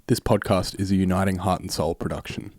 This podcast is a Uniting Heart and Soul production.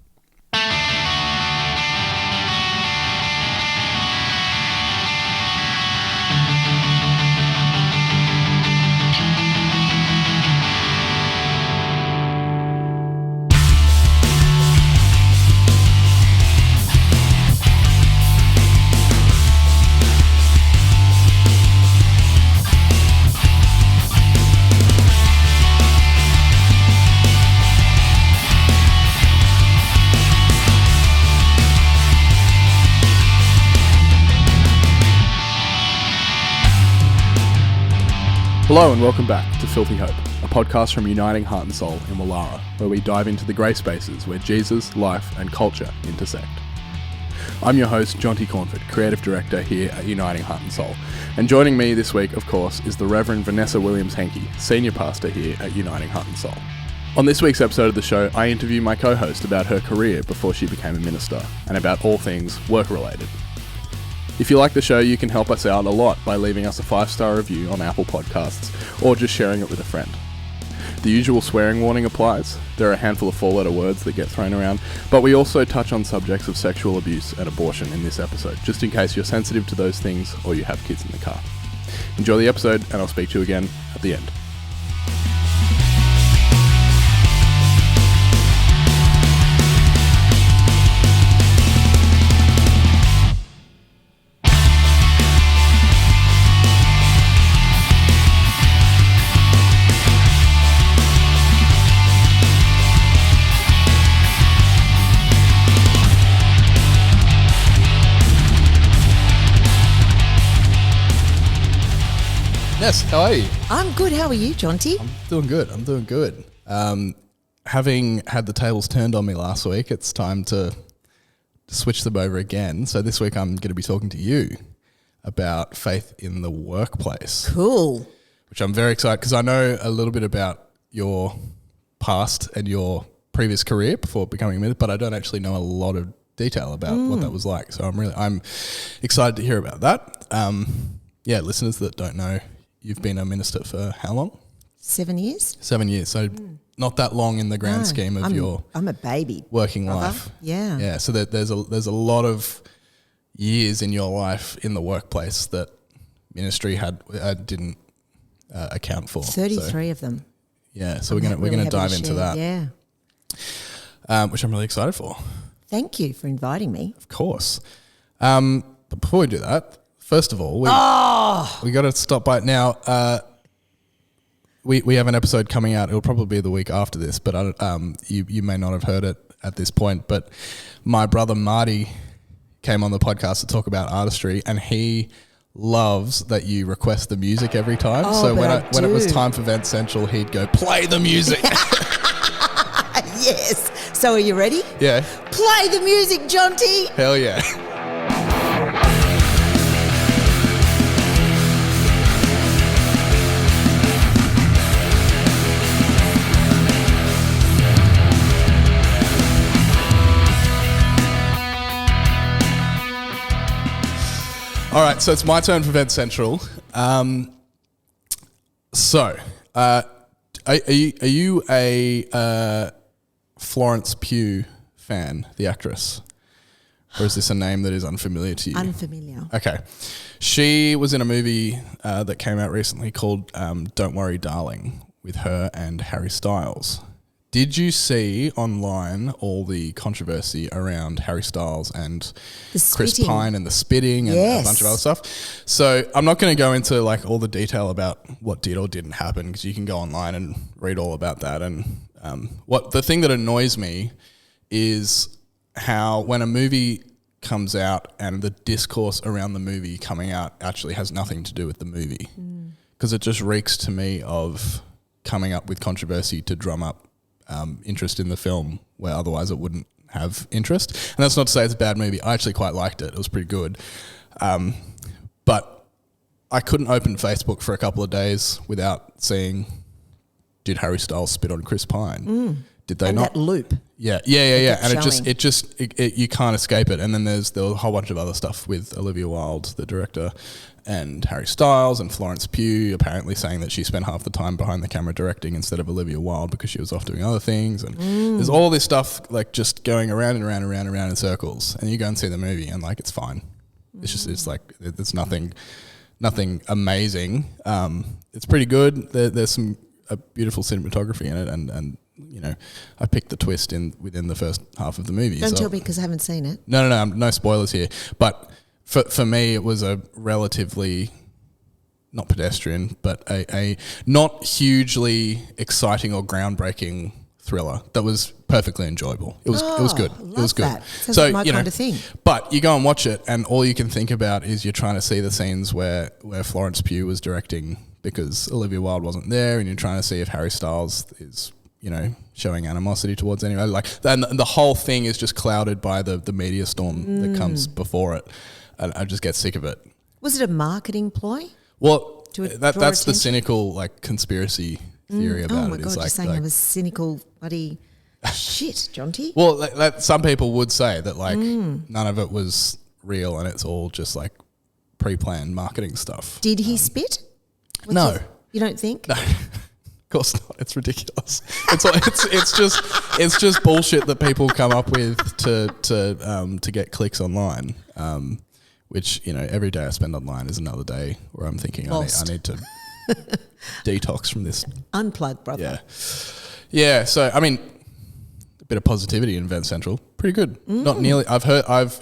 Hello and welcome back to Filthy Hope, a podcast from Uniting Heart and Soul in Wallara, where we dive into the grey spaces where Jesus, life and culture intersect. I'm your host, Jonty Creative Director here at Uniting Heart and Soul, and joining me this week, of course, is the Reverend Vanessa Williams-Henke, Senior Pastor here at Uniting Heart and Soul. On this week's episode of the show, I interview my co-host about her career before she became a minister, and about all things work-related. If you like the show, you can help us out a lot by leaving us a 5-star review on Apple Podcasts or just sharing it with a friend. The usual swearing warning applies. There are a handful of 4-letter words that get thrown around, but we also touch on subjects of sexual abuse and abortion in this episode, just in case you're sensitive to those things or you have kids in the car. Enjoy the episode, and I'll speak to you again at the end. Yes, how are you? I'm good. How are you, Jonty? I'm doing good. Having had the tables turned on me last week, it's time to switch them over again. So this week I'm going to be talking to you about faith in the workplace. Cool. Which I'm very excited because I know a little bit about your past and your previous career before becoming a minister, but I don't actually know a lot of detail about what that was like. So I'm excited to hear about that. Listeners that don't know, you've been a minister for how long? 7 years. 7 years. So not that long in the grand scheme of I'm a baby. Working life. Yeah. Yeah. So there's a lot of years in your life in the workplace that ministry didn't account for. 33 of them. Yeah. So we're gonna dive into that. Yeah. Which I'm really excited for. Thank you for inviting me. Of course. But before we do that, first of all, we got to stop by now. We have an episode coming out. It'll probably be the week after this, but you may not have heard it at this point. But my brother Marty came on the podcast to talk about artistry, and he loves that you request the music every time. So when it was time for Vent Central, he'd go, "Play the music." Yes. So are you ready? Yeah. Play the music, Jonty. Hell yeah. All right, so it's my turn for Vent Central. Are you a Florence Pugh fan, the actress? Or is this a name that is unfamiliar to you? Unfamiliar. Okay. She was in a movie that came out recently called Don't Worry Darling with her and Harry Styles. Did you see online all the controversy around Harry Styles and Chris Pine and the spitting and a bunch of other stuff? So I'm not going to go into like all the detail about what did or didn't happen, because you can go online and read all about that. And the thing that annoys me is how when a movie comes out and the discourse around the movie coming out actually has nothing to do with the movie, because it just reeks to me of coming up with controversy to drum up interest in the film where otherwise it wouldn't have interest. And that's not to say it's a bad movie. I actually quite liked it. It was pretty good. But I couldn't open Facebook for a couple of days without seeing, did Harry Styles spit on Chris Pine? Did they and not? that loop. Yeah. kept And showing. you can't escape it. And then there was a whole bunch of other stuff with Olivia Wilde, the director, and Harry Styles and Florence Pugh apparently saying that she spent half the time behind the camera directing instead of Olivia Wilde because she was off doing other things. And there's all this stuff like just going around and around and around and around in circles. And you go and see the movie and like it's fine. It's like there's nothing amazing. It's pretty good. There's some beautiful cinematography in it, and you know, I picked the twist within the first half of the movie. Don't tell me because I haven't seen it. No, no spoilers here. But for me, it was a relatively not pedestrian, but a not hugely exciting or groundbreaking thriller that was perfectly enjoyable. It was good. It was good. That. Sounds like my kind of thing. But you go and watch it, and all you can think about is you're trying to see the scenes where Florence Pugh was directing because Olivia Wilde wasn't there, and you're trying to see if Harry Styles is, you know, showing animosity towards anyone. Like, and the whole thing is just clouded by the media storm that comes before it, and I just get sick of it. Was it a marketing ploy? Well, draw that's attention? the cynical like conspiracy theory about it. Oh my God, is you're like, saying I was cynical bloody shit, Jonty. well, some people would say that like none of it was real and it's all just like pre-planned marketing stuff. Did he spit? No. You don't think? No. Of course not. It's ridiculous. It's just bullshit that people come up with to get clicks online. Which, you know, every day I spend online is another day where I'm thinking I need to detox from this. Unplug, brother. Yeah. So I mean, a bit of positivity in Event Central. Pretty good. Not nearly. I've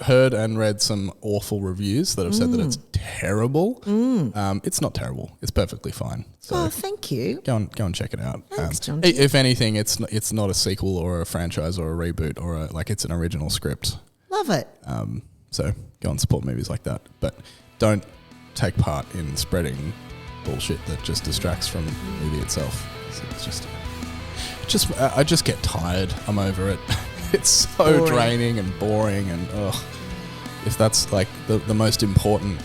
heard and read some awful reviews that have said that it's terrible. It's not terrible. It's perfectly fine. So thank you. go and check it out. Thanks, Jonty. If anything, it's not a sequel or a franchise or a reboot or it's an original script. Love it. So go and support movies like that, but don't take part in spreading bullshit that just distracts from the movie itself. I just get tired. I'm over it. It's so Boring. draining and boring, and if that's like the most important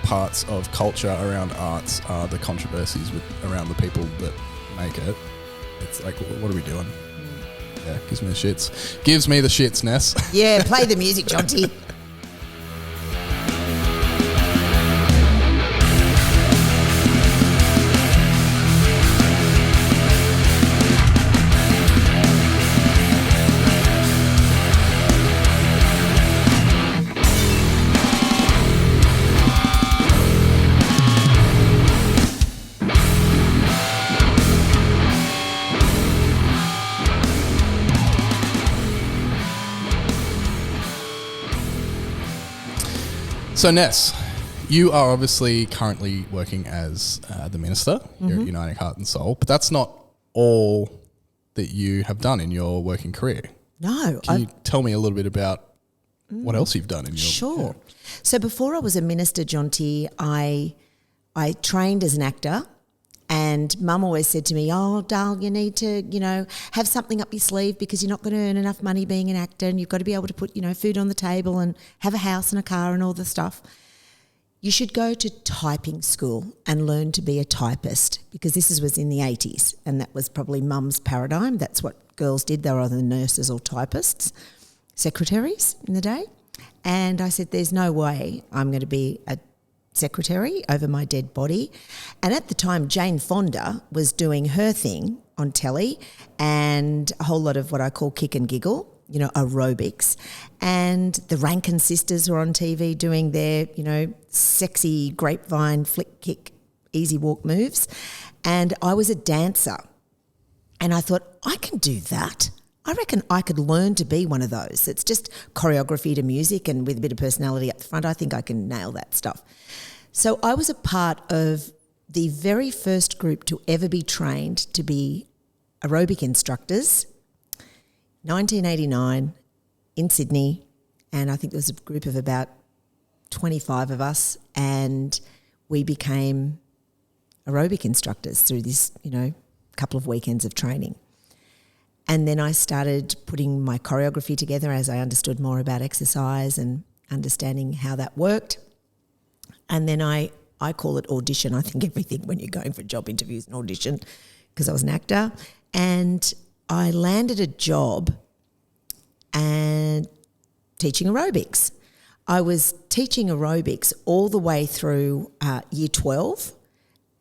parts of culture around arts are the controversies around the people that make it. It's like, what are we doing? Yeah, gives me the shits. Gives me the shits, Ness. Yeah, play the music, Jonty. So Ness, you are obviously currently working as the minister here at Uniting Heart and Soul, but that's not all that you have done in your working career. No. Can you tell me a little bit about what else you've done in your... Sure. So before I was a minister, Jonty, I trained as an actor, and Mum always said to me, "Oh, Dal, you need to, have something up your sleeve because you're not going to earn enough money being an actor, and you've got to be able to put, food on the table and have a house and a car and all the stuff. You should go to typing school and learn to be a typist," because this was in the 80s, and that was probably Mum's paradigm. That's what girls did. They were either nurses or typists, secretaries in the day. And I said, there's no way I'm going to be a secretary over my dead body. And at the time, Jane Fonda was doing her thing on telly, and a whole lot of what I call kick and giggle, aerobics. And the Rankin sisters were on TV doing their, sexy grapevine flick kick easy walk moves. And I was a dancer. And I thought, I can do that. I reckon I could learn to be one of those. It's just choreography to music and with a bit of personality up the front. I think I can nail that stuff. So I was a part of the very first group to ever be trained to be aerobic instructors, 1989 in Sydney, and I think there was a group of about 25 of us, and we became aerobic instructors through this, couple of weekends of training. And then I started putting my choreography together as I understood more about exercise and understanding how that worked. And then I call it audition. I think everything when you're going for job interviews an audition, because I was an actor. And I landed a job and teaching aerobics. I was teaching aerobics all the way through year 12,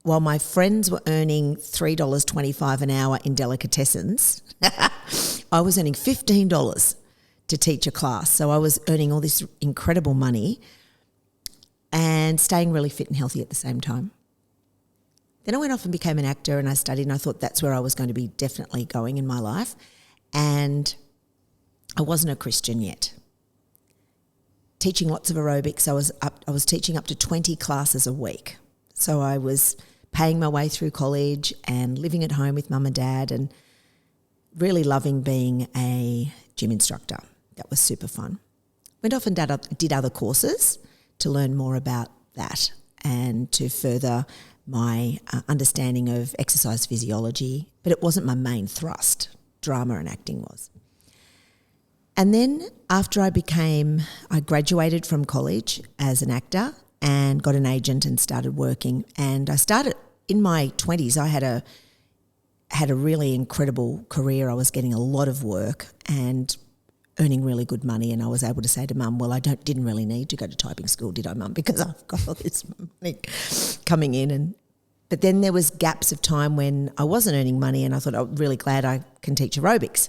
while my friends were earning $3.25 an hour in delicatessens. I was earning $15 to teach a class. So I was earning all this incredible money and staying really fit and healthy at the same time. Then I went off and became an actor, and I studied, and I thought that's where I was going to be definitely going in my life. And I wasn't a Christian yet. Teaching lots of aerobics, I was teaching up to 20 classes a week. So I was paying my way through college and living at home with mum and dad and really loving being a gym instructor. That was super fun. Went off and did other courses to learn more about that and to further my understanding of exercise physiology, but it wasn't my main thrust. Drama and acting was. And then after I graduated from college as an actor and got an agent and started working. And I started in my 20s. I had a really incredible career. I was getting a lot of work and earning really good money, and I was able to say to mum, well, I didn't really need to go to typing school, did I, mum? Because I've got all this money coming in. But then there was gaps of time when I wasn't earning money, and I thought, I'm really glad I can teach aerobics.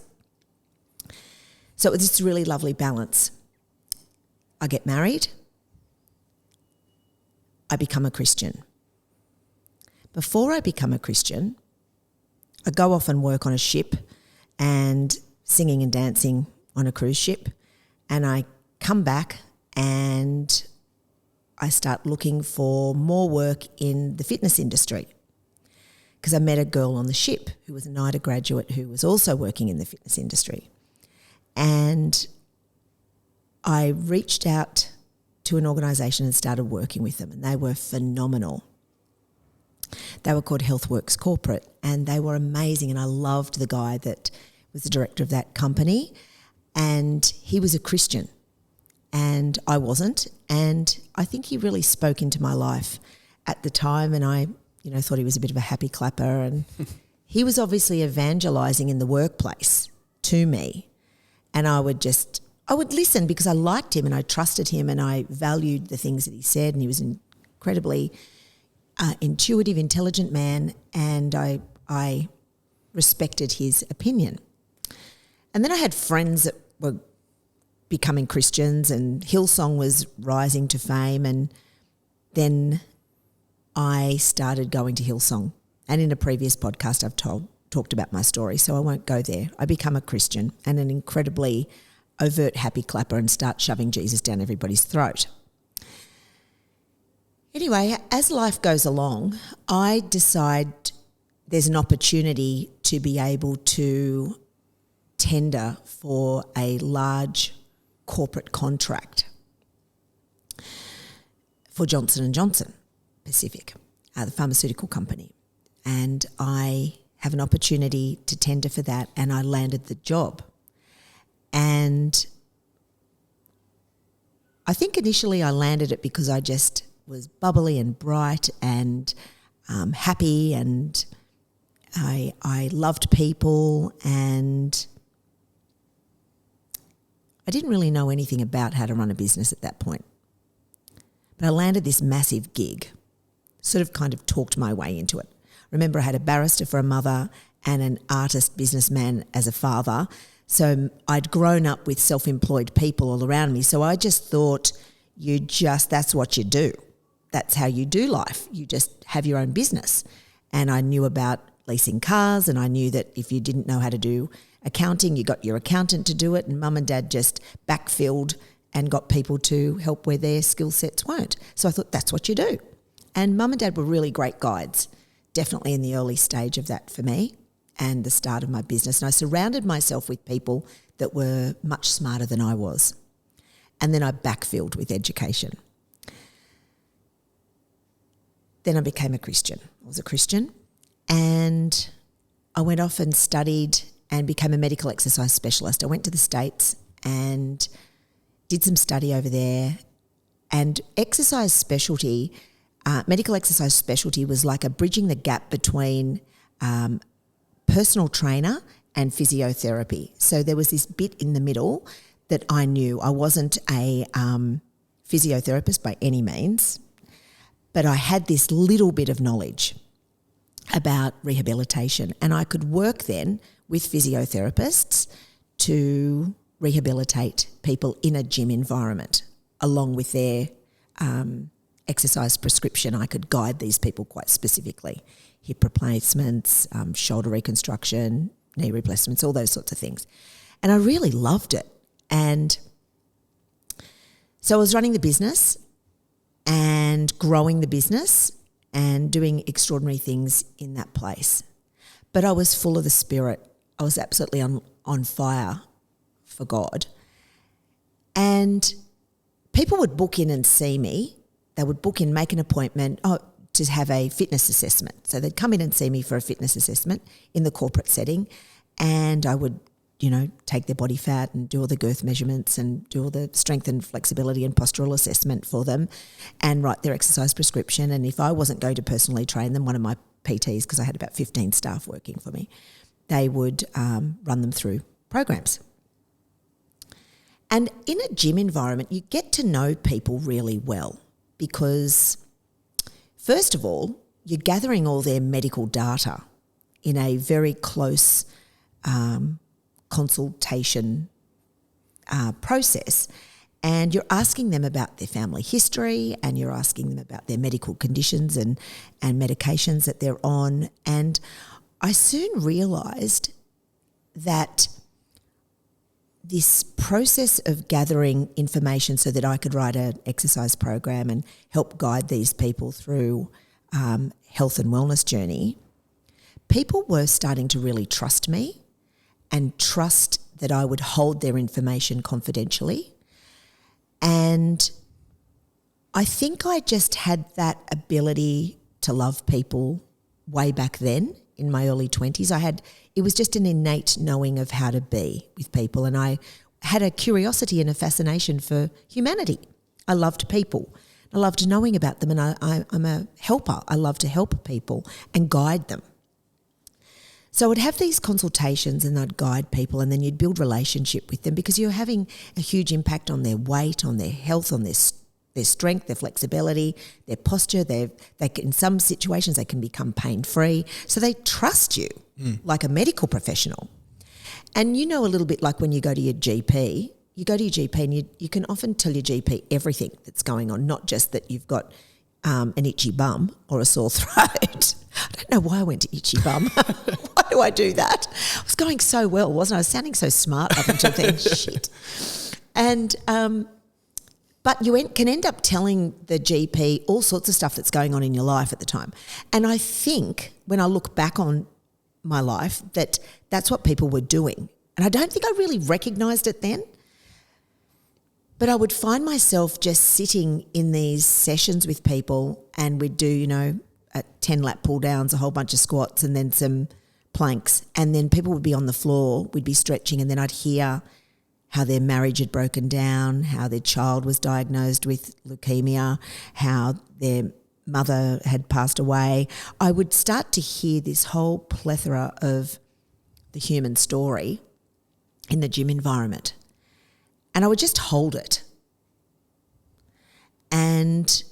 So it was this really lovely balance. I get married. I become a Christian. Before I become a Christian, I go off and work on a ship and singing and dancing on a cruise ship, and I come back and I start looking for more work in the fitness industry because I met a girl on the ship who was a NIDA graduate who was also working in the fitness industry. And I reached out to an organisation and started working with them, and they were phenomenal. They were called HealthWorks Corporate, and they were amazing, and I loved the guy that was the director of that company, and he was a Christian and I wasn't, and I think he really spoke into my life at the time, and I thought he was a bit of a happy clapper, and he was obviously evangelising in the workplace to me, and I would listen because I liked him and I trusted him and I valued the things that he said, and he was an incredibly intuitive, intelligent man, and I respected his opinion. And then I had friends that were becoming Christians, and Hillsong was rising to fame, and then I started going to Hillsong. And in a previous podcast I've talked about my story, so I won't go there. I become a Christian and an incredibly overt happy clapper and start shoving Jesus down everybody's throat. Anyway, as life goes along, I decide there's an opportunity to be able to tender for a large corporate contract for Johnson & Johnson Pacific, the pharmaceutical company. And I have an opportunity to tender for that, and I landed the job. And I think initially I landed it because I just was bubbly and bright and happy, and I loved people, and I didn't really know anything about how to run a business at that point. But I landed this massive gig, sort of kind of talked my way into it. Remember, I had a barrister for a mother and an artist businessman as a father. So I'd grown up with self-employed people all around me. So I just thought that's what you do. That's how you do life. You just have your own business. And I knew about leasing cars, and I knew that if you didn't know how to do accounting, you got your accountant to do it, and mum and dad just backfilled and got people to help where their skill sets weren't. So I thought that's what you do. And mum and dad were really great guides, definitely in the early stage of that for me and the start of my business. And I surrounded myself with people that were much smarter than I was. And then I backfilled with education. Then I became a Christian. I was a Christian, and I went off and studied and became a medical exercise specialist. I went to the States and did some study over there, and exercise specialty, medical exercise specialty was like a bridging the gap between personal trainer and physiotherapy. So there was this bit in the middle that I knew. I wasn't a physiotherapist by any means, but I had this little bit of knowledge about rehabilitation, and I could work then with physiotherapists to rehabilitate people in a gym environment along with their exercise prescription. I could guide these people quite specifically. Hip replacements, shoulder reconstruction, knee replacements, all those sorts of things. And I really loved it. And so I was running the business and growing the business and doing extraordinary things in that place. But I was full of the Spirit. I was absolutely on fire for God. And people would book in and see me. They would book in, make an appointment to have a fitness assessment. So they'd come in and see me for a fitness assessment in the corporate setting, and I would, take their body fat and do all the girth measurements and do all the strength and flexibility and postural assessment for them and write their exercise prescription. And if I wasn't going to personally train them, one of my PTs, because I had about 15 staff working for me, they would run them through programs. And in a gym environment, you get to know people really well because, first of all, you're gathering all their medical data in a very close consultation process, and you're asking them about their family history and you're asking them about their medical conditions and medications that they're on. And I soon realised that this process of gathering information so that I could write an exercise program and help guide these people through health and wellness journey, people were starting to really trust me and trust that I would hold their information confidentially. And I think I just had that ability to love people way back then in my early 20s. It was just an innate knowing of how to be with people, and I had a curiosity and a fascination for humanity. I loved people. I loved knowing about them, and I'm a helper. I love to help people and guide them. So I would have these consultations and I'd guide people, and then you'd build relationship with them because you're having a huge impact on their weight, on their health, on their strength, their flexibility, their posture. In some situations they can become pain-free. So they trust you like a medical professional. And a little bit like when you go to your GP, and you can often tell your GP everything that's going on, not just that you've got an itchy bum or a sore throat. I don't know why I went to itchy bum. Why do I do that? I was going so well, wasn't I? I was sounding so smart up until then. Shit. And but you can end up telling the GP all sorts of stuff that's going on in your life at the time. And I think when I look back on my life that's what people were doing. And I don't think I really recognised it then. But I would find myself just sitting in these sessions with people, and we'd do, 10 lap pull downs, a whole bunch of squats, and then some planks. And then people would be on the floor, we'd be stretching, and then I'd hear how their marriage had broken down, how their child was diagnosed with leukemia, how their mother had passed away. I would start to hear this whole plethora of the human story in the gym environment. And I would just hold it. And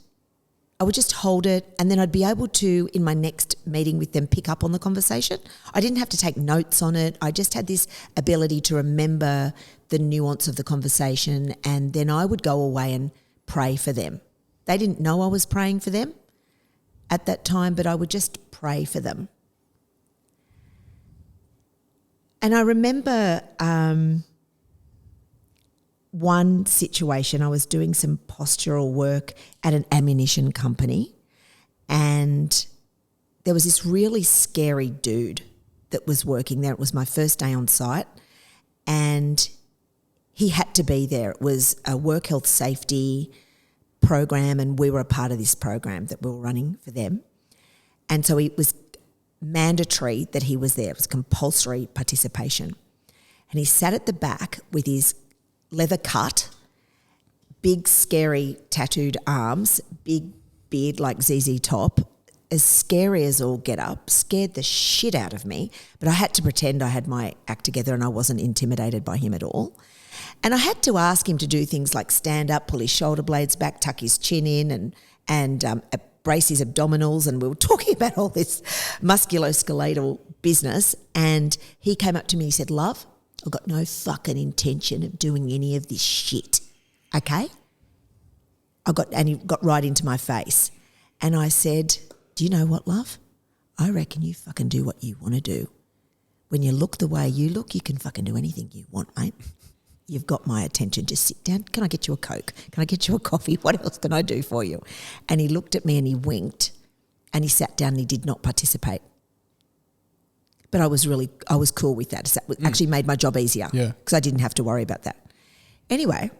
I would just hold it, and then I'd be able to, in my next meeting with them, pick up on the conversation. I didn't have to take notes on it. I just had this ability to remember the nuance of the conversation, and then I would go away and pray for them. They didn't know I was praying for them at that time, but I would just pray for them. And I remember one situation, I was doing some postural work at an ammunition company, and there was this really scary dude that was working there. It was my first day on site, and he had to be there. It was a work health safety program, and we were a part of this program that we were running for them. And so it was mandatory that he was there. It was compulsory participation. And he sat at the back with his leather cut, big scary tattooed arms, big beard like ZZ Top, as scary as all get up, scared the shit out of me, but I had to pretend I had my act together and I wasn't intimidated by him at all. And I had to ask him to do things like stand up, pull his shoulder blades back, tuck his chin in and brace his abdominals, and we were talking about all this musculoskeletal business, and he came up to me and he said, "Love, I've got no fucking intention of doing any of this shit, okay?" And he got right into my face. And I said, "Do you know what, love? I reckon you fucking do what you want to do. When you look the way you look, you can fucking do anything you want, mate. You've got my attention. Just sit down. Can I get you a Coke? Can I get you a coffee? What else can I do for you?" And he looked at me and he winked and he sat down and he did not participate. But I was cool with that. It actually made my job easier because I didn't have to worry about that. Anyway,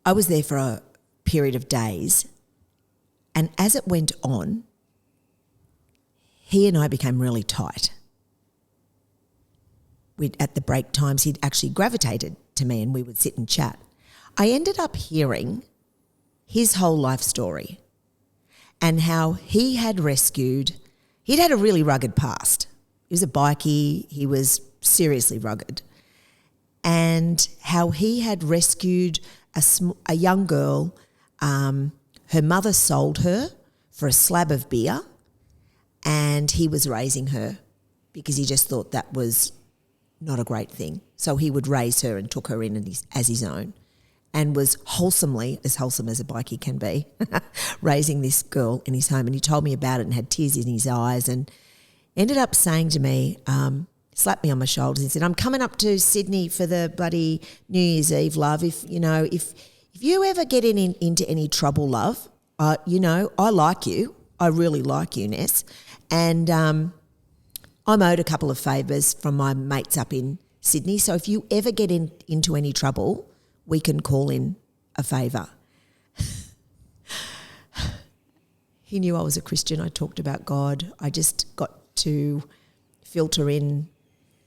I was there for a period of days, and as it went on, he and I became really tight. At the break times, he'd actually gravitated to me and we would sit and chat. I ended up hearing his whole life story and how he had he'd had a really rugged past. He was a bikie, he was seriously rugged. And how he had rescued a young girl. Her mother sold her for a slab of beer and he was raising her because he just thought that was not a great thing. So he would raise her and took her in as his own and was as wholesome as a bikie can be, raising this girl in his home. And he told me about it and had tears in his eyes and ended up saying to me, slapped me on my shoulders and said, "I'm coming up to Sydney for the bloody New Year's Eve, love. If you ever get into any trouble, love, I like you. I really like you, Ness. And I'm owed a couple of favours from my mates up in Sydney. So if you ever get into any trouble, we can call in a favour." He knew I was a Christian. I talked about God. I just got to filter in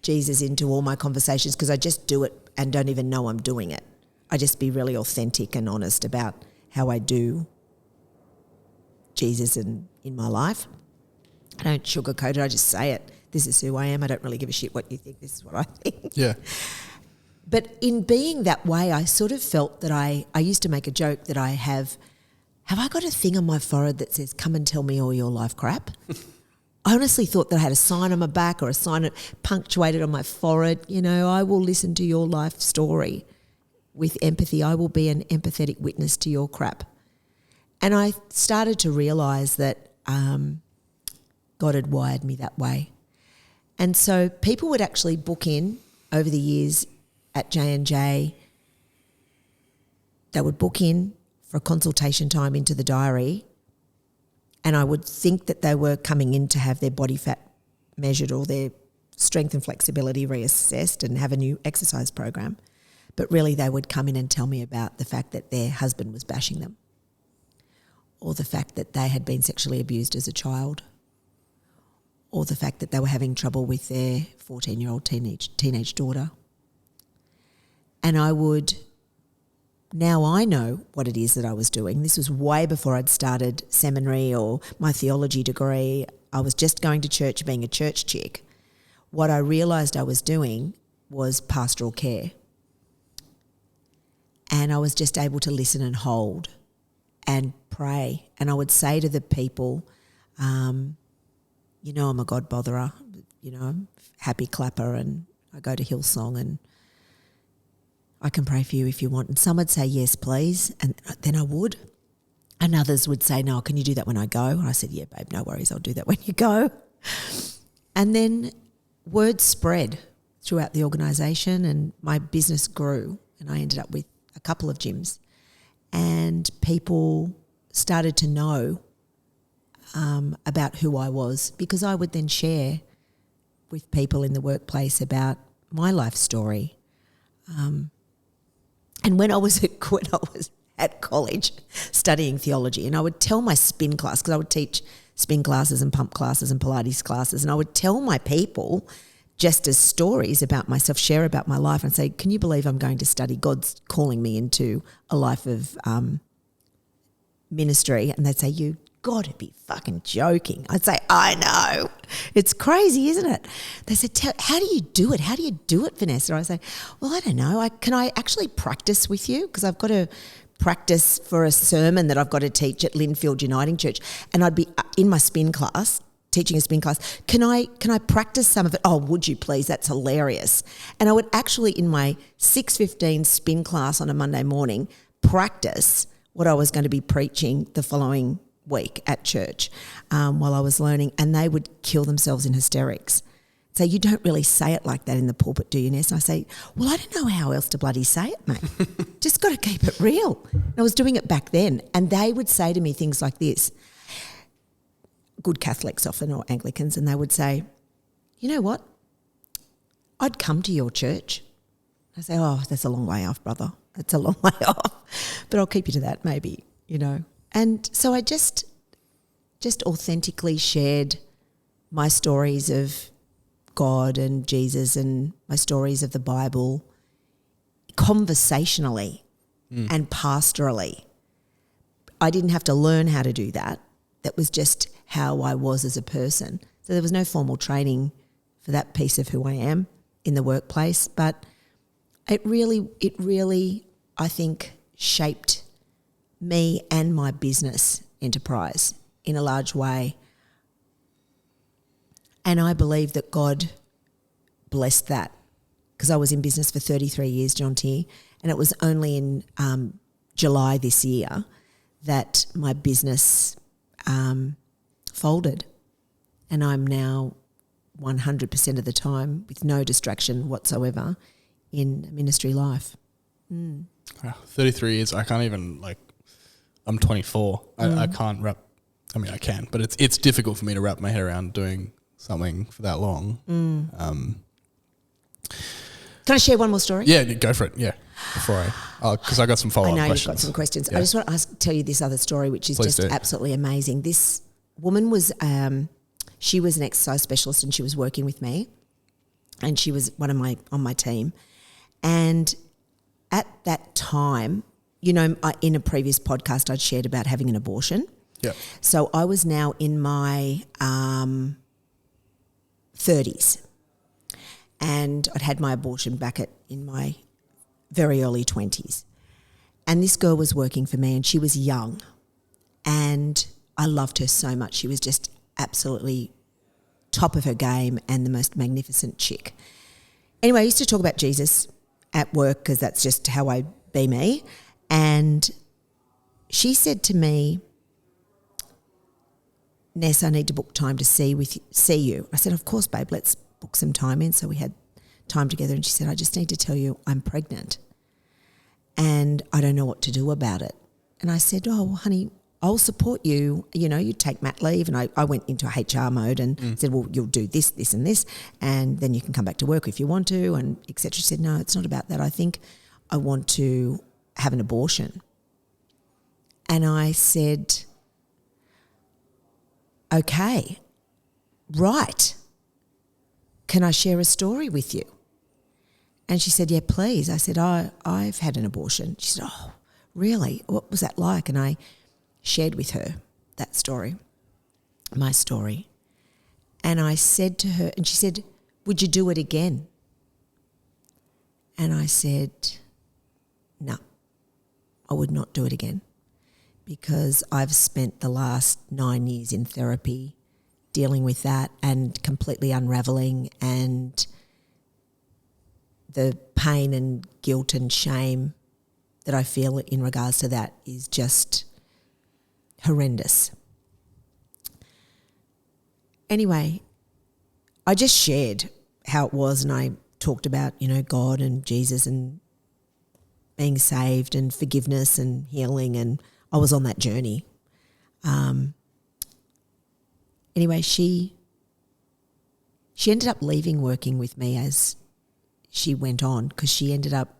Jesus into all my conversations because I just do it and don't even know I'm doing it. I just be really authentic and honest about how I do Jesus in my life. I don't sugarcoat it. I just say it. This is who I am. I don't really give a shit what you think. This is what I think. Yeah. But in being that way, I sort of felt that I used to make a joke that I have I got a thing on my forehead that says, "Come and tell me all your life crap"? I honestly thought that I had a sign on my back or a sign punctuated on my forehead. I will listen to your life story with empathy. I will be an empathetic witness to your crap. And I started to realise that God had wired me that way. And so people would actually book in over the years at J&J. They would book in for a consultation time into the diary, and I would think that they were coming in to have their body fat measured or their strength and flexibility reassessed and have a new exercise program. But really they would come in and tell me about the fact that their husband was bashing them, or the fact that they had been sexually abused as a child, or the fact that they were having trouble with their 14-year-old teenage daughter. And now I know what it is that I was doing. This was way before I'd started seminary or my theology degree. I was just going to church, being a church chick. What I realised I was doing was pastoral care. And I was just able to listen and hold and pray. And I would say to the people, I'm a God botherer, I'm happy clapper, and I go to Hillsong and I can pray for you if you want. And some would say, "Yes, please." And then I would. And others would say, "No, can you do that when I go?" And I said, "Yeah, babe, no worries. I'll do that when you go." And then word spread throughout the organisation and my business grew, and I ended up with a couple of gyms, and people started to know about who I was, because I would then share with people in the workplace about my life story. And when I was at college studying theology, and I would tell my spin class, because I would teach spin classes and pump classes and Pilates classes, and I would tell my people just as stories about myself, share about my life, and say, "Can you believe I'm going to study? God's calling me into a life of ministry." And they'd say, "You got to be fucking joking. I'd say, I know. It's crazy, isn't it? They said, how do you do it? How do you do it, Vanessa? I say, well, I don't know. Can I actually practice with you? Because I've got to practice for a sermon that I've got to teach at Linfield Uniting Church. And I'd be in my spin class, teaching a spin class. Can I practice some of it? Oh, would you please? That's hilarious. And I would actually, in my 6:15 spin class on a Monday morning, practice what I was going to be preaching the following week at church while I was learning, and they would kill themselves in hysterics. So you don't really say it like that in the pulpit, do you, Ness? And I say, well, I don't know how else to bloody say it, mate. Just got to keep it real. And I was doing it back then, and they would say to me things like this, good Catholics often or Anglicans, and they would say, you know what? I'd come to your church. I say, oh, that's a long way off, brother. That's a long way off. But I'll keep you to that maybe, you know. And so I just authentically shared my stories of God and Jesus and my stories of the Bible conversationally and pastorally. I didn't have to learn how to do that. That was just how I was as a person. So there was no formal training for that piece of who I am in the workplace, but it really, I think, shaped me and my business enterprise in a large way. And I believe that God blessed that, because I was in business for 33 years, Jonty, and it was only in July this year that my business folded, and I'm now 100% of the time, with no distraction whatsoever, in ministry life. 33 years, I can't even, I'm 24. I can't wrap, I mean I can, but it's difficult for me to wrap my head around doing something for that long. Can I share one more story? Yeah, go for it, yeah. Before because I got some follow-up questions. I know you've got some questions. Yeah. I just want to tell you this other story, which is Please just do. Absolutely amazing. This woman was, she was an exercise specialist, and she was working with me, and she was on my team. And at that time, you know, in a previous podcast, I'd shared about having an abortion. Yeah. So I was now in my 30s, and I'd had my abortion back in my very early 20s. And this girl was working for me, and she was young, and I loved her so much. She was just absolutely top of her game and the most magnificent chick. Anyway, I used to talk about Jesus at work because that's just how I be me. And she said to me, Ness, I need to book time to see you. I said, of course, babe, let's book some time in. So we had time together, and she said, I just need to tell you I'm pregnant and I don't know what to do about it. And I said, oh, well, honey, I'll support you. You know, you take mat leave. And I went into HR mode and said, well, you'll do this, this and this, and then you can come back to work if you want to, and et cetera. She said, no, it's not about that. I think I want to have an abortion. And I said, okay, right. Can I share a story with you? And she said, yeah, please. I said, I've had an abortion. She said, oh, really? What was that like? And I shared with her that story, my story. And I said to her, and she said, would you do it again? And I said, no, I would not do it again, because I've spent the last 9 years in therapy dealing with that and completely unravelling, and the pain and guilt and shame that I feel in regards to that is just horrendous. Anyway, I just shared how it was, and I talked about, you know, God and Jesus and being saved and forgiveness and healing, and I was on that journey. Anyway, she ended up leaving working with me as she went on, because she ended up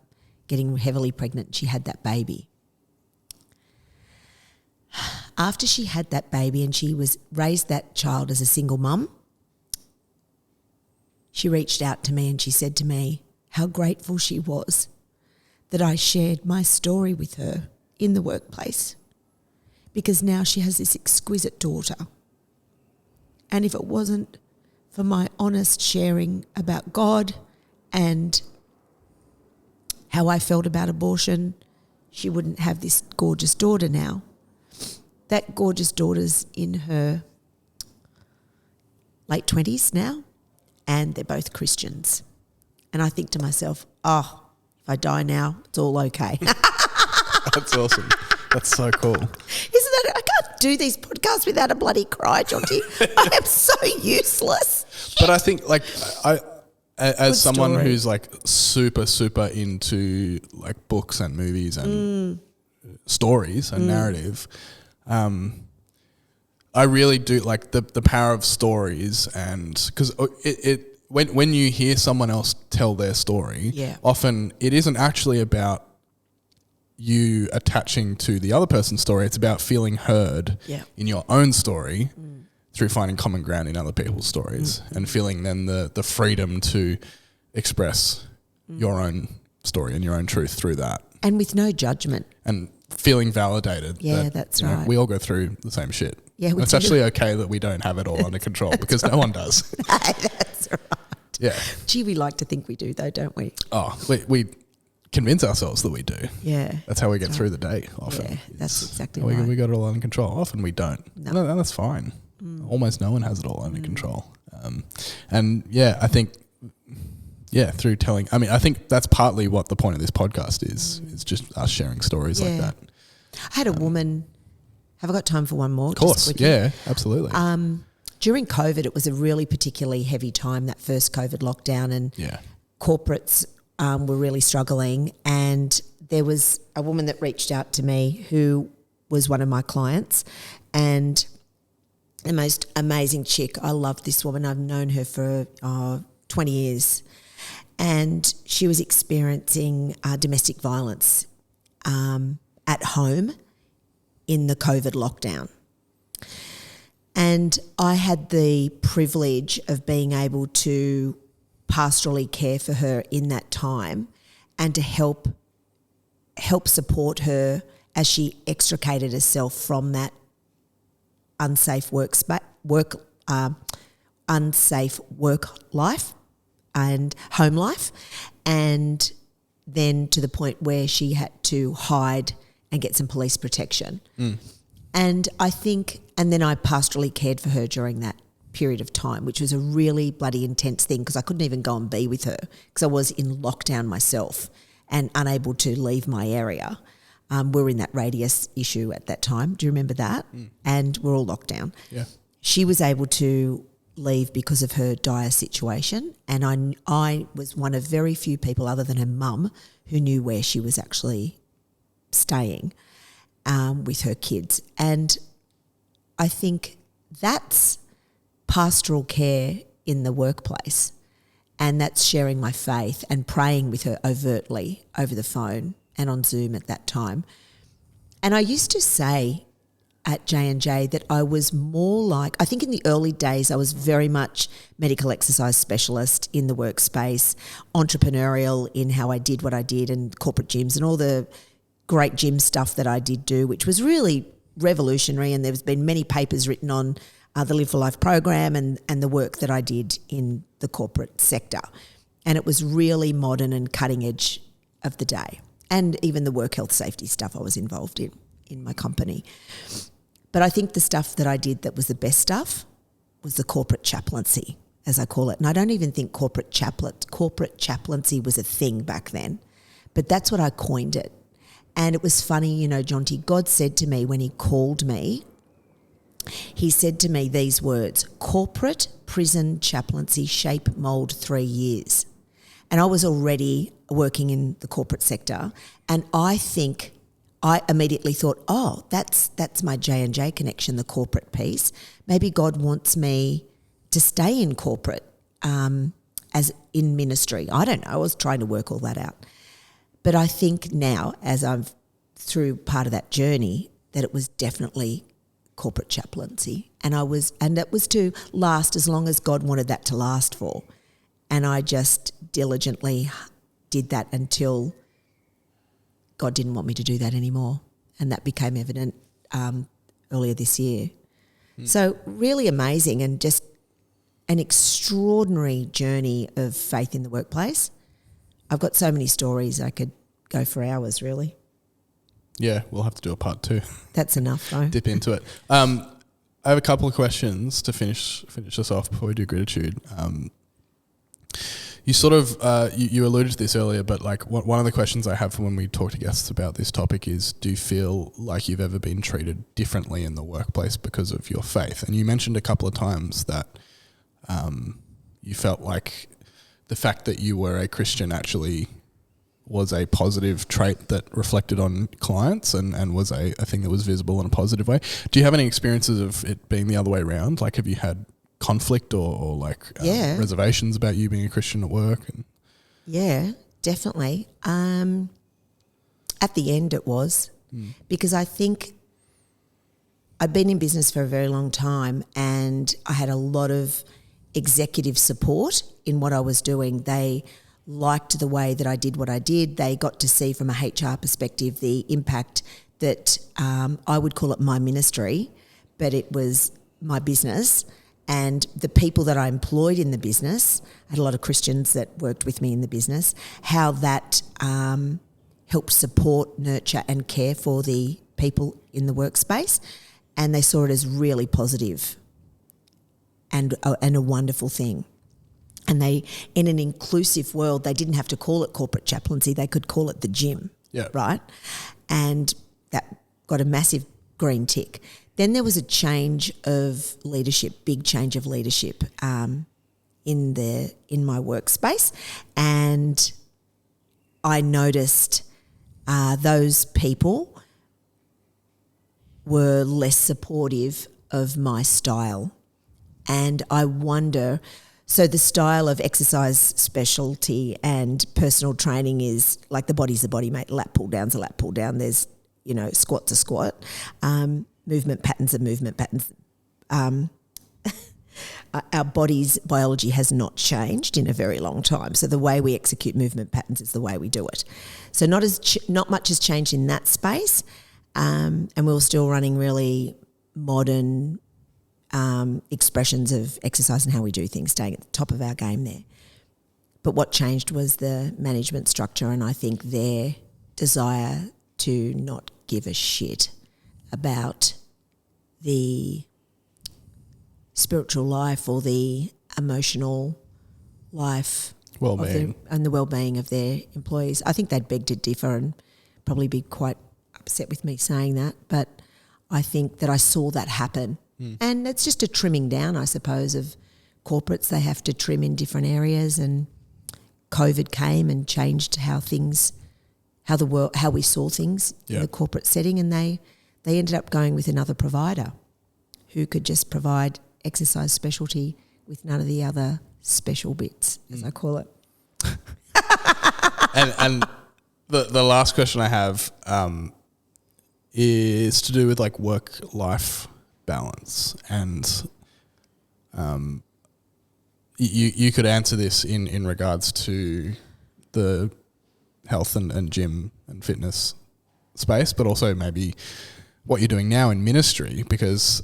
getting heavily pregnant. She had that baby. After she had that baby and she raised that child as a single mum, she reached out to me and she said to me how grateful she was that I shared my story with her in the workplace, because now she has this exquisite daughter. And if it wasn't for my honest sharing about God and how I felt about abortion, she wouldn't have this gorgeous daughter now. That gorgeous daughter's in her late 20s now, and they're both Christians. And I think to myself, if I die now, it's all okay. That's awesome. That's so cool. Isn't that? I can't do these podcasts without a bloody cry, Jonty. I am so useless. But I think, like, as Good someone story. who's like super, super into like books and movies and stories and narrative, I really do like the power of stories, and because when you hear someone else tell their story, often it isn't actually about you attaching to the other person's story. It's about feeling heard in your own story through finding common ground in other people's stories and feeling then the freedom to express your own story and your own truth through that. And with no judgment. And feeling validated. Yeah, that's right. We all go through the same shit. Yeah, and it's actually okay that we don't have it all under control because no one does. That's right. Yeah. Gee, we like to think we do though, don't we? Oh, we convince ourselves that we do. Yeah. That's how we get through the day often. Yeah, that's exactly we, right. We got it all under control. Often we don't. No. No, that's fine. Almost no one has it all under control. And yeah, I think, through telling, I mean, I think that's partly what the point of this podcast is. It's just us sharing stories like that. I had a woman, have I got time for one more? Of course, yeah, absolutely. During COVID, it was a really particularly heavy time, that first COVID lockdown, and corporates were really struggling. And there was a woman that reached out to me who was one of my clients, and the most amazing chick. I love this woman. I've known her for 20 years. And she was experiencing domestic violence at home in the COVID lockdown. And I had the privilege of being able to pastorally care for her in that time and to help support her as she extricated herself from that unsafe work life and home life, and then to the point where she had to hide and get some police protection. And I think, and then I pastorally cared for her during that period of time, which was a really bloody intense thing because I couldn't even go and be with her because I was in lockdown myself and unable to leave my area. We were in that radius issue at that time. Do you remember that? And we're all locked down. Yeah. She was able to leave because of her dire situation, and I was one of very few people other than her mum who knew where she was actually staying with her kids. And I think that's pastoral care in the workplace, and that's sharing my faith and praying with her overtly over the phone and on Zoom at that time. And I used to say at J&J that I was more like, I think in the early days I was very much medical exercise specialist in the workspace, entrepreneurial in how I did what I did, and corporate gyms and all the great gym stuff that I did do, which was really revolutionary, and there's been many papers written on the Live for Life program and the work that I did in the corporate sector. And it was really modern and cutting edge of the day. And even the work health safety stuff I was involved in my company. But I think the stuff that I did that was the best stuff was the corporate chaplaincy, as I call it. And I don't even think corporate chaplaincy was a thing back then. But that's what I coined it. And it was funny, you know, Jonty, God said to me when he called me, he said to me these words: corporate prison chaplaincy, shape, mould, 3 years. And I was already working in the corporate sector, and I think I immediately thought, oh, that's my J&J connection, the corporate piece. Maybe God wants me to stay in corporate as in ministry. I don't know. I was trying to work all that out. But I think now, as I'm through part of that journey, that it was definitely corporate chaplaincy. And that was to last as long as God wanted that to last for. And I just diligently did that until God didn't want me to do that anymore. And that became evident earlier this year. So really amazing, and just an extraordinary journey of faith in the workplace. I've got so many stories, I could go for hours, really. Yeah, we'll have to do a part 2. That's enough, though. Dip into it. I have a couple of questions to finish us off before we do gratitude. You sort of you alluded to this earlier, but like one of the questions I have when we talk to guests about this topic is, do you feel like you've ever been treated differently in the workplace because of your faith? And you mentioned a couple of times that you felt like the fact that you were a Christian actually was a positive trait that reflected on clients and was a thing that was visible in a positive way. Do you have any experiences of it being the other way around? Like, have you had conflict or reservations about you being a Christian at work? Yeah, definitely. At the end it was, because I think I'd been in business for a very long time and I had a lot of executive support in what I was doing. They liked the way that I did what I did. They got to see from a HR perspective the impact that I would call it my ministry, but it was my business. And the people that I employed in the business, I had a lot of Christians that worked with me in the business, how that helped support, nurture and care for the people in the workspace. And they saw it as really positive and a wonderful thing. And they, in an inclusive world, they didn't have to call it corporate chaplaincy, they could call it the gym, right? And that got a massive green tick. Then there was a change of leadership, big change of leadership in my workspace, and I noticed those people were less supportive of my style, and I wonder. So the style of exercise specialty and personal training is like the body's a body, mate. Lat pull down's a lat pull down. There's squat's a squat. Movement patterns are movement patterns. Our body's biology has not changed in a very long time. So the way we execute movement patterns is the way we do it. So not much has changed in that space, and we were still running really modern expressions of exercise and how we do things, staying at the top of our game there. But what changed was the management structure, and I think their desire to not give a shit about the spiritual life or the emotional life and the well-being of their employees. I think they'd beg to differ and probably be quite upset with me saying that, but I think that I saw that happen. And it's just a trimming down, I suppose, of corporates. They have to trim in different areas, and COVID came and changed how we saw things in the corporate setting, and they ended up going with another provider who could just provide exercise specialty with none of the other special bits, as I call it. and the last question I have is to do with like work-life balance, and you could answer this in regards to the health and gym and fitness space, but also maybe what you're doing now in ministry, because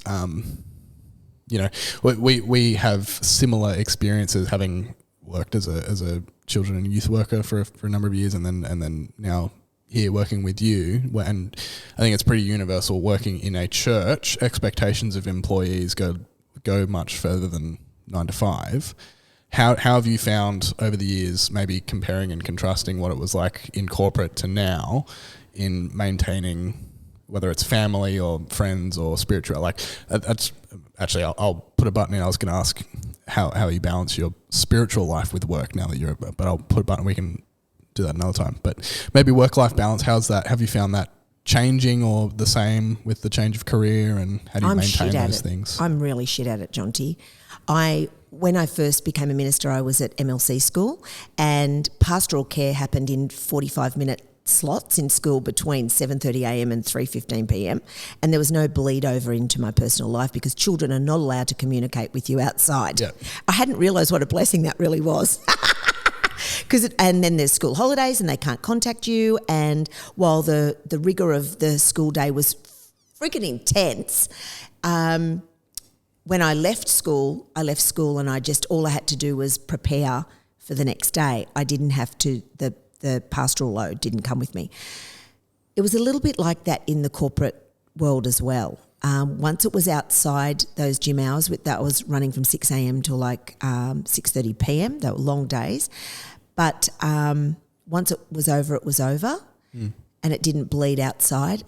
we have similar experiences, having worked as a children and youth worker for a number of years, and then now here working with you. And I think it's pretty universal working in a church. Expectations of employees go much further than 9 to 5. How have you found over the years, maybe comparing and contrasting what it was like in corporate to now, in maintaining, whether it's family or friends or spiritual? Like, actually, I'll put a button in. I was going to ask how you balance your spiritual life with work now that but I'll put a button. We can do that another time. But maybe work-life balance, how's that? Have you found that changing or the same with the change of career, and how do you maintain those things? I'm really shit at it, Jonty. When I first became a minister, I was at MLC school, and pastoral care happened in 45-minute slots in school between 7:30am and 3:15 p.m, and there was no bleed over into my personal life because children are not allowed to communicate with you outside. Yep. I hadn't realised what a blessing that really was. And then there's school holidays and they can't contact you, and while the rigour of the school day was freaking intense. When I left school and all I had to do was prepare for the next day. I didn't have to, the pastoral load didn't come with me. It was a little bit like that in the corporate world as well. Once it was outside those gym hours, that was running from 6 a.m. till like 6:30 p.m. They were long days. But once it was over, and it didn't bleed outside.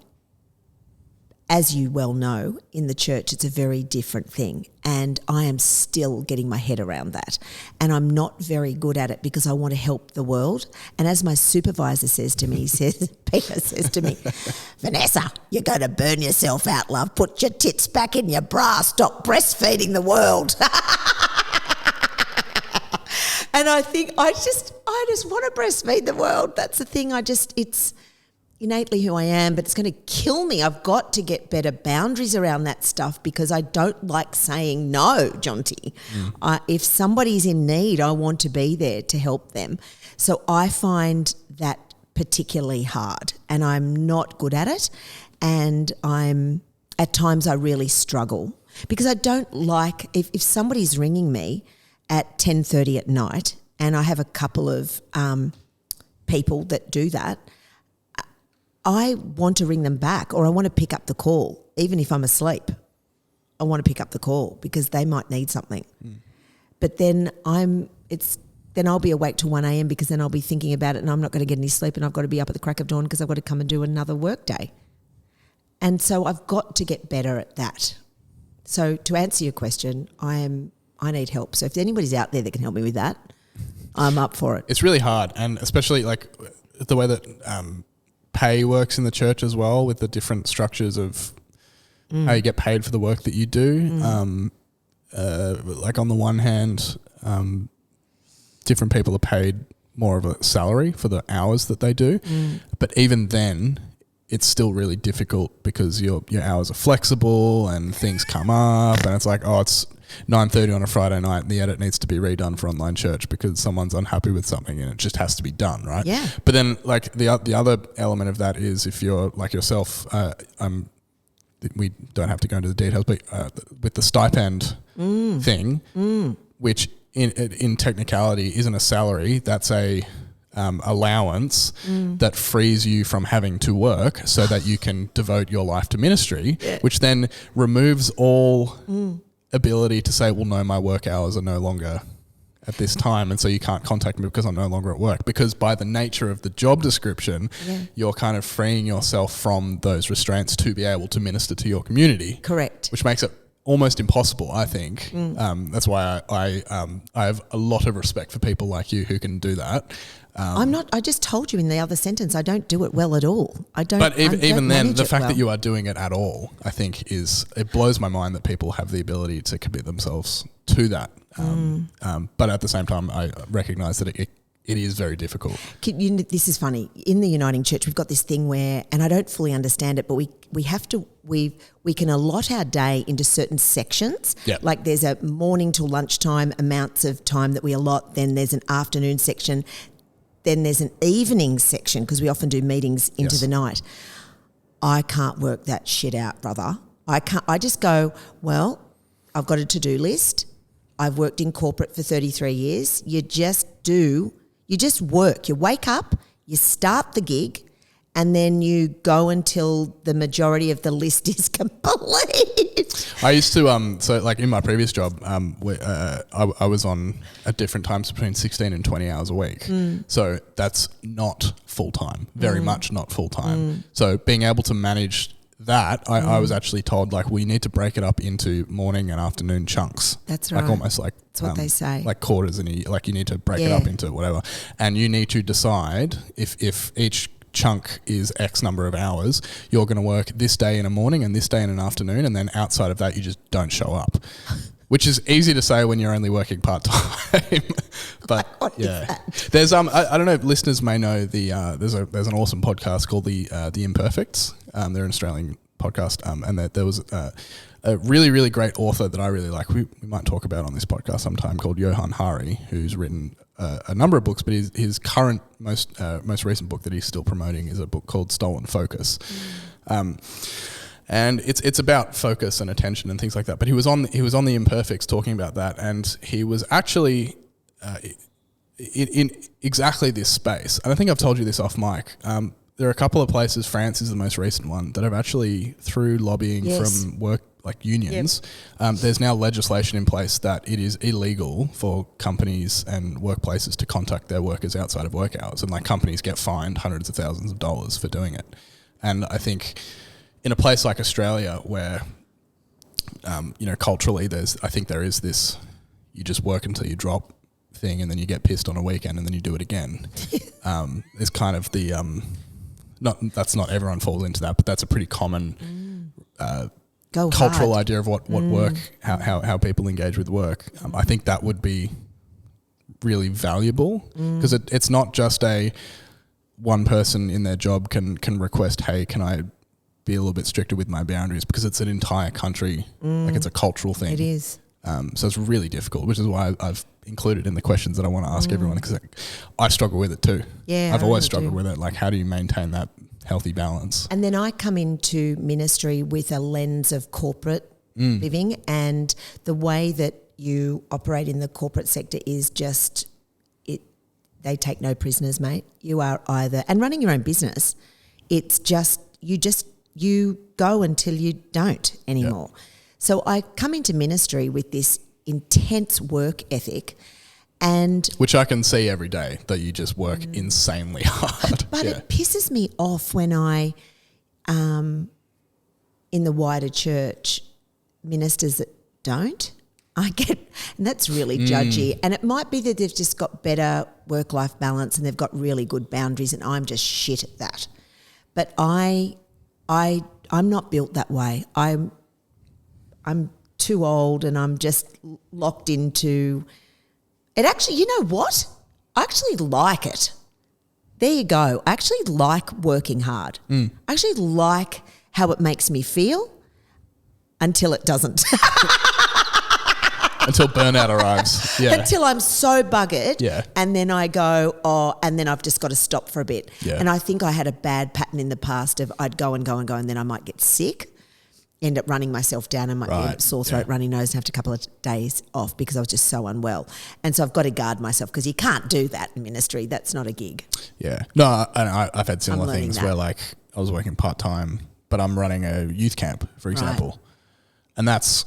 As you well know, in the church, it's a very different thing. And I am still getting my head around that. And I'm not very good at it because I want to help the world. And as my supervisor says to me, Peter says to me, Vanessa, you're going to burn yourself out, love. Put your tits back in your bra. Stop breastfeeding the world. And I think I just want to breastfeed the world. That's the thing. It's innately who I am, but it's going to kill me. I've got to get better boundaries around that stuff because I don't like saying no, Jonty. If somebody's in need, I want to be there to help them. So I find that particularly hard and I'm not good at it. And at times I really struggle because I don't like, if somebody's ringing me at 10:30 at night and I have a couple of people that do that, I want to ring them back or I want to pick up the call, even if I'm asleep. I want to pick up the call because they might need something. But then I'll be awake till 1 a.m. because then I'll be thinking about it and I'm not going to get any sleep and I've got to be up at the crack of dawn because I've got to come and do another work day. And so I've got to get better at that. So to answer your question, I need help. So if anybody's out there that can help me with that, I'm up for it. It's really hard, and especially like the way that pay works in the church as well, with the different structures of how you get paid for the work that you do. Like on the one hand, different people are paid more of a salary for the hours that they do. But even then, it's still really difficult because your hours are flexible and things come up and it's like, oh, it's 9:30 on a Friday night and the edit needs to be redone for online church because someone's unhappy with something and it just has to be done, right? Yeah. But then like the other element of that is if you're like yourself, we don't have to go into the details, but with the stipend thing, which in technicality isn't a salary, that's a allowance that frees you from having to work so that you can devote your life to ministry, which then removes all ability to say, well, no, my work hours are no longer at this time and so you can't contact me because I'm no longer at work. Because by the nature of the job description, you're kind of freeing yourself from those restraints to be able to minister to your community. Correct. Which makes it almost impossible, I think. That's why I have a lot of respect for people like you who can do that. I just told you in the other sentence, I don't do it well at all. But even then, the fact that you are doing it at all, I think it blows my mind that people have the ability to commit themselves to that. But at the same time, I recognise that it is very difficult. This is funny. In the Uniting Church, we've got this thing where, and I don't fully understand it, but we can allot our day into certain sections. Yep. Like there's a morning till lunchtime amounts of time that we allot. Then there's an afternoon section. Then there's an evening section because we often do meetings into the night. I can't work that shit out, brother. I just go, well, I've got a to-do list. I've worked in corporate for 33 years. You just work. You wake up, you start the gig, and then you go until the majority of the list is complete. I used to, so like in my previous job, I was on at different times between 16 and 20 hours a week. So that's not full-time, very much not full-time. So being able to manage that, I was actually told like we need to break it up into morning and afternoon chunks. That's right. Like almost like that's what they say. Like quarters, and you need to break it up into whatever, and you need to decide if each chunk is X number of hours, you're going to work this day in a morning and this day in an afternoon, and then outside of that you just don't show up. Which is easy to say when you're only working part-time. But there's I don't know if listeners may know there's an awesome podcast called the Imperfects. They're an Australian podcast, and there was a really, really great author that I really like. We might talk about on this podcast sometime, called Johann Hari, who's written a number of books, but his current most recent book that he's still promoting is a book called Stolen Focus. And it's about focus and attention and things like that. But he was on the Imperfects talking about that, and he was actually in exactly this space. And I think I've told you this off mic. There are a couple of places, France is the most recent one, that have actually, through lobbying from work like unions, there's now legislation in place that it is illegal for companies and workplaces to contact their workers outside of work hours, and like companies get fined hundreds of thousands of dollars for doing it. And I think in a place like Australia where, culturally there is this, you just work until you drop thing and then you get pissed on a weekend and then you do it again. Is kind of the, that's not everyone falls into that, but that's a pretty common cultural idea of what work, how people engage with work. I think that would be really valuable because it's not just one person in their job can request, hey, can I be a little bit stricter with my boundaries, because it's an entire country, like it's a cultural thing. It is. So it's really difficult, which is why I've included in the questions that I want to ask everyone, because I struggle with it too. Yeah, I've always struggled with it. Like, how do you maintain that healthy balance? And then I come into ministry with a lens of corporate living, and the way that you operate in the corporate sector is just they take no prisoners, mate. You are either, and running your own business, it's just you go until you don't anymore. Yep. So I come into ministry with this intense work ethic, and which I can see every day that you just work insanely hard. But it pisses me off when I, in the wider church, ministers that don't. I get, and that's really judgy. And it might be that they've just got better work-life balance and they've got really good boundaries, and I'm just shit at that. But I'm not built that way. I'm too old, and I'm just locked into it. Actually, you know what? I actually like it. There you go. I actually like working hard. I actually like how it makes me feel until it doesn't. Until burnout arrives. Yeah. Until I'm so buggered. Yeah. And then I go, and then I've just got to stop for a bit. Yeah. And I think I had a bad pattern in the past of I'd go and go and go, and then I might get sick, end up running myself down, and might get sore throat, runny nose, and have to have a couple of days off because I was just so unwell. And so I've got to guard myself, because you can't do that in ministry. That's not a gig. Yeah. No, and I've had similar things where, like, I was working part-time, but I'm running a youth camp, for example. Right. And that's,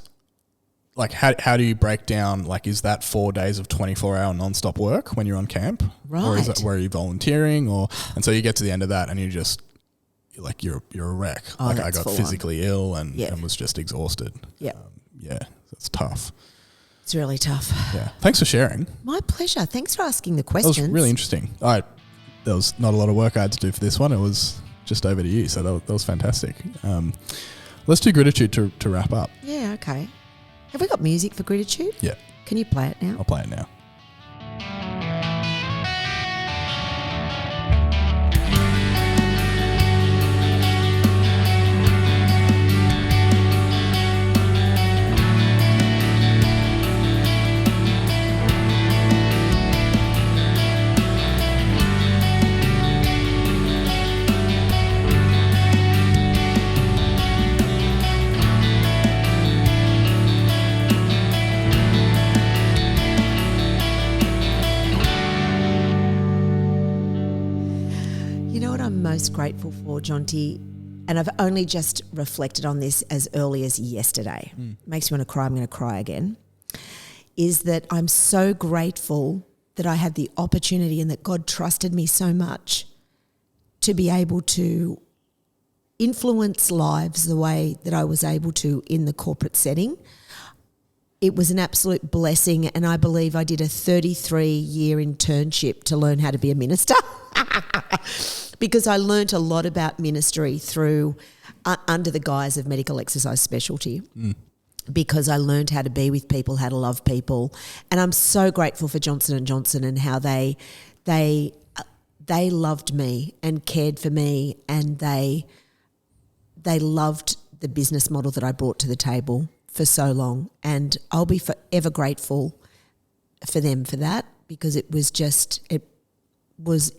like, how do you break down, like, is that 4 days of 24-hour non-stop work when you're on camp? Right. Or is that where you're volunteering? And so you get to the end of that and you just, like, you're a wreck. Oh, like, I got physically ill and was just exhausted. Yeah. It's tough. It's really tough. Yeah. Thanks for sharing. My pleasure. Thanks for asking the questions. That was really interesting. There was not a lot of work I had to do for this one. It was just over to you. So that was fantastic. Let's do gratitude to wrap up. Yeah, okay. Have we got music for gratitude? Yeah. Can you play it now? I'll play it now. Most grateful for, Jonty, and I've only just reflected on this as early as yesterday. Makes me want to cry. I'm going to cry again. Is that I'm so grateful that I had the opportunity and that God trusted me so much to be able to influence lives the way that I was able to in the corporate setting. It was an absolute blessing, and I believe I did a 33-year internship to learn how to be a minister. Because I learnt a lot about ministry through under the guise of medical exercise specialty. Because I learned how to be with people, how to love people, and I'm so grateful for Johnson & Johnson and how they loved me and cared for me, and they loved the business model that I brought to the table for so long, and I'll be forever grateful for them for that, because it was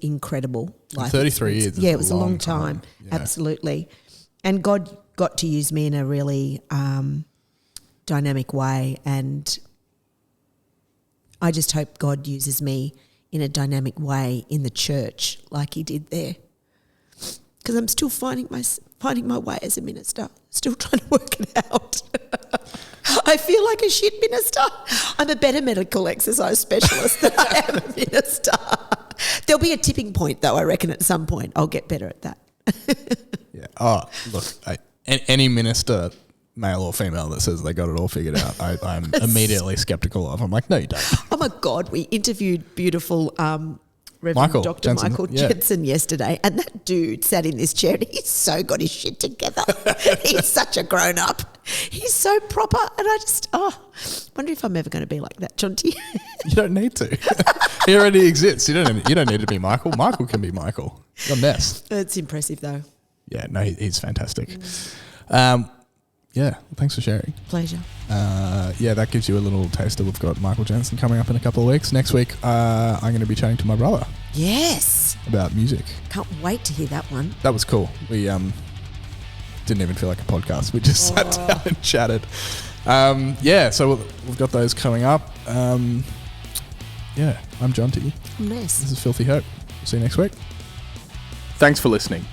incredible. 33 years. Yeah, it was a long time. Yeah. Absolutely. And God got to use me in a really dynamic way, and I just hope God uses me in a dynamic way in the church like he did there. Because I'm still finding my way as a minister, still trying to work it out. I feel like a shit minister. I'm a better medical exercise specialist than I am a minister. There'll be a tipping point, though, I reckon, at some point. I'll get better at that. Yeah. Oh, look, any minister, male or female, that says they got it all figured out, I'm immediately skeptical of. I'm like, no, you don't. Oh, my God. We interviewed beautiful Reverend Dr. Jensen, Michael yeah. Jensen yesterday, and that dude sat in this chair and he's so got his shit together. He's such a grown-up. He's so proper, and I just, wonder if I'm ever going to be like that, Jonty. You don't need to. He already exists. You don't need to be Michael. Michael can be Michael. You're Ness. It's impressive, though. Yeah, no, he's fantastic. Yeah, well, thanks for sharing. Pleasure. Yeah, that gives you a little taster. We've got Michael Jensen coming up in a couple of weeks. Next week, I'm going to be chatting to my brother. Yes. About music. Can't wait to hear that one. That was cool. We didn't even feel like a podcast. We just sat down and chatted. Yeah, so we've got those coming up. Yeah, I'm Jonty. I'm Ness. This is Filthy Hope. See you next week. Thanks for listening.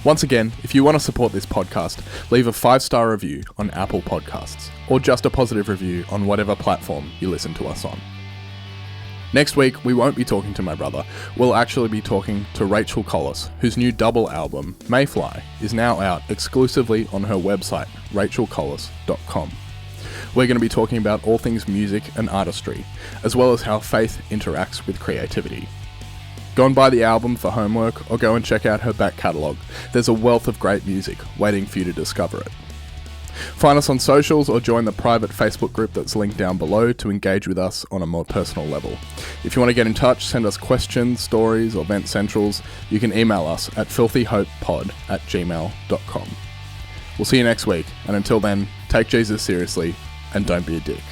Once again, if you want to support this podcast, leave a 5-star review on Apple Podcasts, or just a positive review on whatever platform you listen to us on. Next week, we won't be talking to my brother. We'll actually be talking to Rachel Collis, whose new double album, Mayfly, is now out exclusively on her website, rachelcollis.com. We're going to be talking about all things music and artistry, as well as how faith interacts with creativity. Go and buy the album for homework, or go and check out her back catalogue. There's a wealth of great music waiting for you to discover it. Find us on socials or join the private Facebook group that's linked down below to engage with us on a more personal level. If you want to get in touch, send us questions, stories, or vent centrals, you can email us at filthyhopepod@gmail.com. We'll see you next week, and until then, take Jesus seriously and don't be a dick.